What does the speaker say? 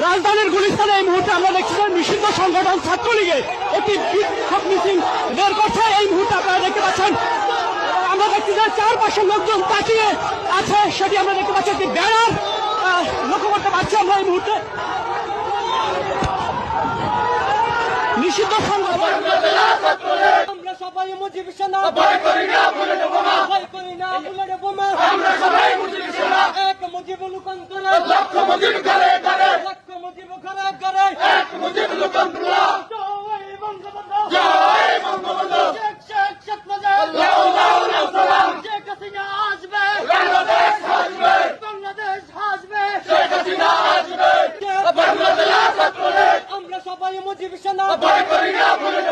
রাজধানীর গুলিস্তানে এই মুহূর্তে আমরা দেখছি যে নিষিদ্ধ সংগঠন ছাত্রলীগের একটি বিক্ষোভ মিছিল বের করছে। এই মুহূর্তে আপনারা দেখতে পাচ্ছেন, আমরা দেখছি যে চারপাশে লোকজন তাকিয়ে আছে, সেটি আমরা দেখতে পাচ্ছি। একটি ব্যানার লক্ষ্য করতে পারছি আমরা এই মুহূর্তে। নিষিদ্ধ সংগঠন আমরা সবাই মুজিব সেনা, ভয় করি না বুলেট বোমা, ভয় করি না বুলেট বোমা, আমরা সবাই মুজিব সেনা, এক মুজিব লুকান্তরে, লক্ষ মুজিব ঘরে ঘরে, লক্ষ মুজিব ঘরে ঘরে, এক মুজিব লুকান্তরে। জয় বঙ্গবন্ধু, জয় বঙ্গবন্ধু, শেখ মুজিব, লাও লাও লাও সালাম, শেখ হাসিনা আসবে, বাংলাদেশ আসবে, বাংলাদেশ আসবে, শেখ হাসিনা আসবে, বাংলাদেশ আসবে। আমরা সবাই মুজিব সেনা, ভয় করি না বুলেট